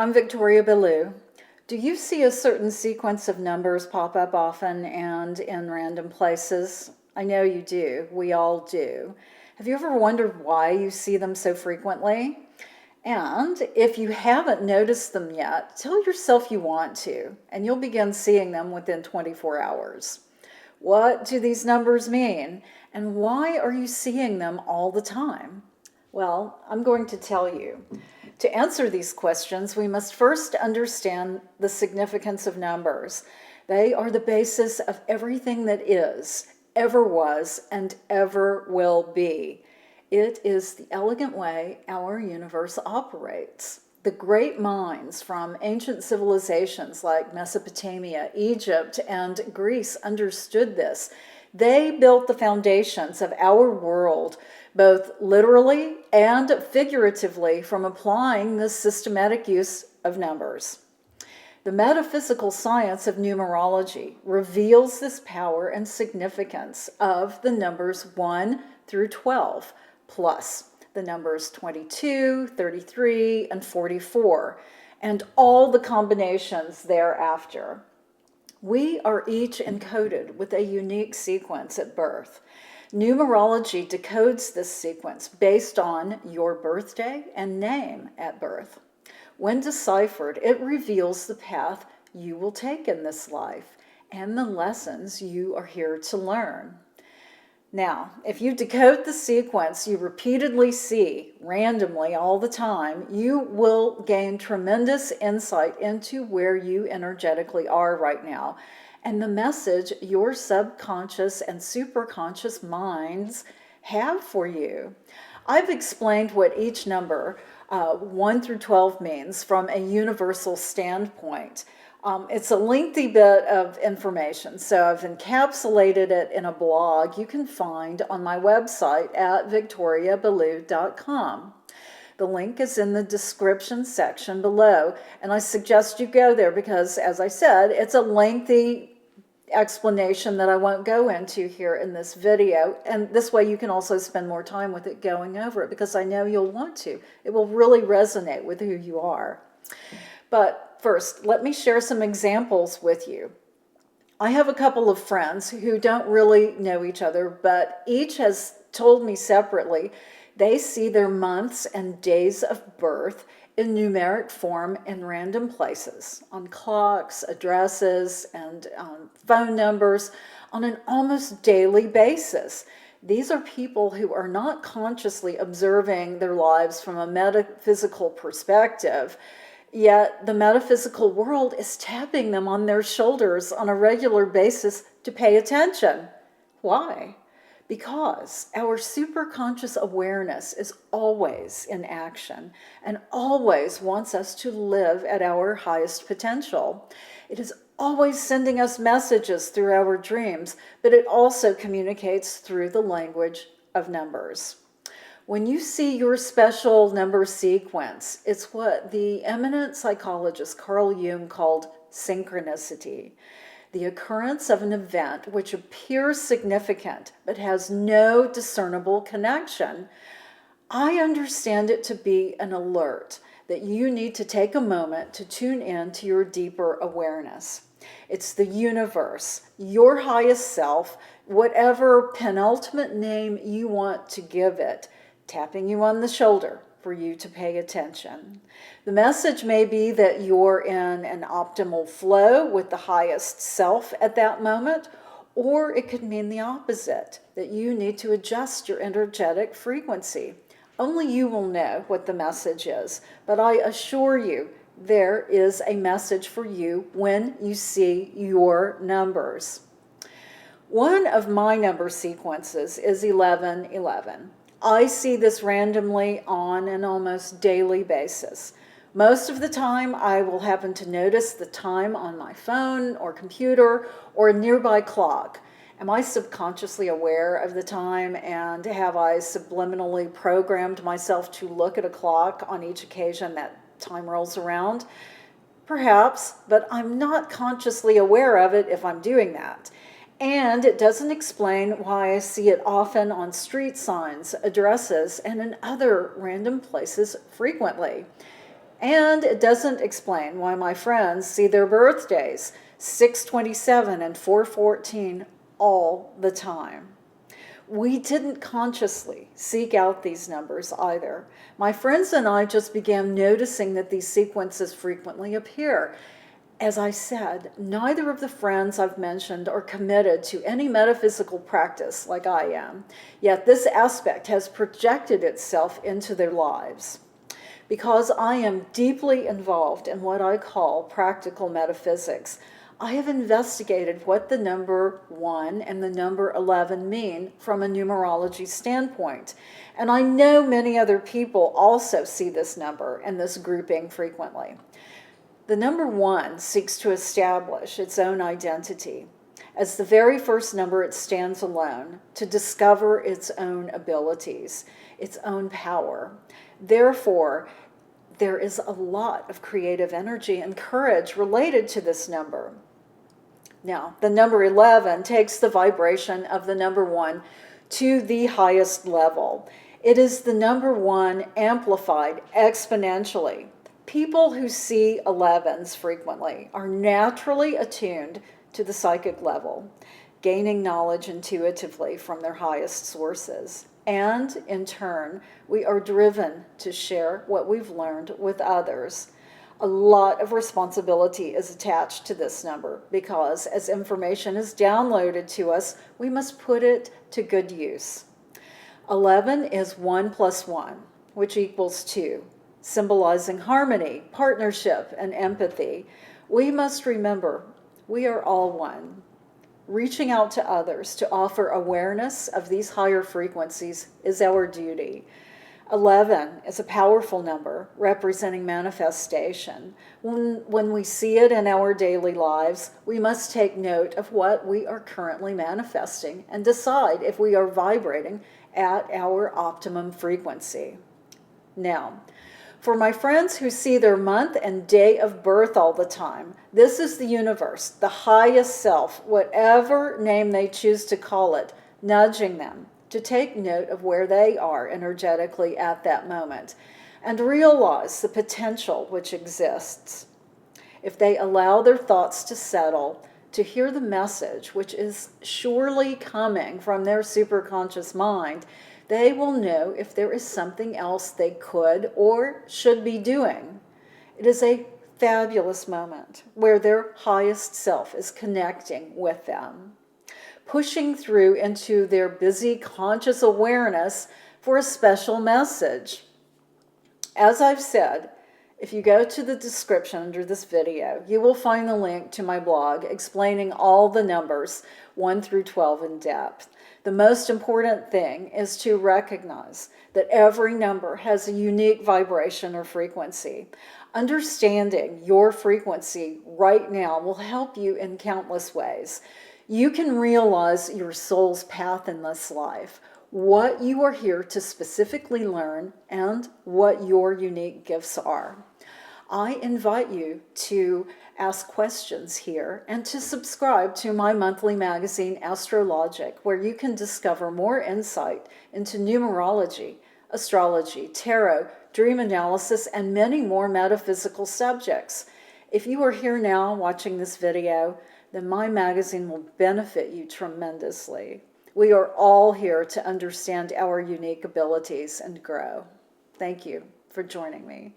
I'm Victoria Ballou. Do you see a certain sequence of numbers pop up often and in random places? I know you do. We all do. Have you ever wondered why you see them so frequently? And if you haven't noticed them yet, tell yourself you want to, and you'll begin seeing them within 24 hours. What do these numbers mean, and why are you seeing them all the time? Well, I'm going to tell you. To answer these questions, we must first understand the significance of numbers. They are the basis of everything that is, ever was, and ever will be. It is the elegant way our universe operates. The great minds from ancient civilizations like Mesopotamia, Egypt, and Greece understood this. They built the foundations of our world, both literally and figuratively, from applying the systematic use of numbers. The metaphysical science of numerology reveals this power and significance of the numbers 1 through 12, plus the numbers 22, 33, and 44, and all the combinations thereafter. We are each encoded with a unique sequence at birth. Numerology decodes this sequence based on your birthday and name at birth. When deciphered, it reveals the path you will take in this life and the lessons you are here to learn. Now, if you decode the sequence you repeatedly see randomly all the time, you will gain tremendous insight into where you energetically are right now and the message your subconscious and superconscious minds have for you. I've explained what each number, 1 through 12, means from a universal standpoint. It's a lengthy bit of information, so I've encapsulated it in a blog you can find on my website at victoriaballou.com. The link is in the description section below, and I suggest you go there because, as I said, it's a lengthy explanation that I won't go into here in this video, and this way you can also spend more time with it going over it because I know you'll want to. It will really resonate with who you are. But first, let me share some examples with you. I have a couple of friends who don't really know each other, but each has told me separately they see their months and days of birth in numeric form in random places, on clocks, addresses, and phone numbers on an almost daily basis. These are people who are not consciously observing their lives from a metaphysical perspective, yet the metaphysical world is tapping them on their shoulders on a regular basis to pay attention. Why? Because our superconscious awareness is always in action and always wants us to live at our highest potential. It is always sending us messages through our dreams, but it also communicates through the language of numbers. When you see your special number sequence, it's what the eminent psychologist Carl Jung called synchronicity. The occurrence of an event which appears significant but has no discernible connection. I understand it to be an alert that you need to take a moment to tune in to your deeper awareness. It's the universe, your highest self, whatever penultimate name you want to give it, tapping you on the shoulder for you to pay attention. The message may be that you're in an optimal flow with the highest self at that moment, or it could mean the opposite, that you need to adjust your energetic frequency. Only you will know what the message is, but I assure you there is a message for you when you see your numbers. One of my number sequences is 1111. I see this randomly on an almost daily basis. Most of the time, I will happen to notice the time on my phone or computer or a nearby clock. Am I subconsciously aware of the time, and have I subliminally programmed myself to look at a clock on each occasion that time rolls around? Perhaps, but I'm not consciously aware of it if I'm doing that. And it doesn't explain why I see it often on street signs, addresses, and in other random places frequently. And it doesn't explain why my friends see their birthdays, 627 and 414, all the time. We didn't consciously seek out these numbers either. My friends and I just began noticing that these sequences frequently appear. As I said, neither of the friends I've mentioned are committed to any metaphysical practice like I am, yet this aspect has projected itself into their lives. Because I am deeply involved in what I call practical metaphysics, I have investigated what the number 1 and the number 11 mean from a numerology standpoint. And I know many other people also see this number and this grouping frequently. The number 1 seeks to establish its own identity. As the very first number, it stands alone to discover its own abilities, its own power. Therefore, there is a lot of creative energy and courage related to this number. Now, the number 11 takes the vibration of the number 1 to the highest level. It is the number 1 amplified exponentially. People who see 11s frequently are naturally attuned to the psychic level, gaining knowledge intuitively from their highest sources. And in turn, we are driven to share what we've learned with others. A lot of responsibility is attached to this number because as information is downloaded to us, we must put it to good use. 11 is 1 plus 1, which equals 2, symbolizing harmony, partnership, and empathy. We must remember we are all one. Reaching out to others to offer awareness of these higher frequencies is our duty. 11 is a powerful number representing manifestation. When we see it in our daily lives, we must take note of what we are currently manifesting and decide if we are vibrating at our optimum frequency. Now, for my friends who see their month and day of birth all the time, this is the universe, the highest self, whatever name they choose to call it, nudging them to take note of where they are energetically at that moment and realize the potential which exists. If they allow their thoughts to settle, to hear the message which is surely coming from their superconscious mind, they will know if there is something else they could or should be doing. It is a fabulous moment where their highest self is connecting with them, pushing through into their busy conscious awareness for a special message. As I've said, if you go to the description under this video, you will find the link to my blog explaining all the numbers 1 through 12 in depth. The most important thing is to recognize that every number has a unique vibration or frequency. Understanding your frequency right now will help you in countless ways. You can realize your soul's path in this life, what you are here to specifically learn, and what your unique gifts are. I invite you to ask questions here and to subscribe to my monthly magazine, Astrologic, where you can discover more insight into numerology, astrology, tarot, dream analysis, and many more metaphysical subjects. If you are here now watching this video, then my magazine will benefit you tremendously. We are all here to understand our unique abilities and grow. Thank you for joining me.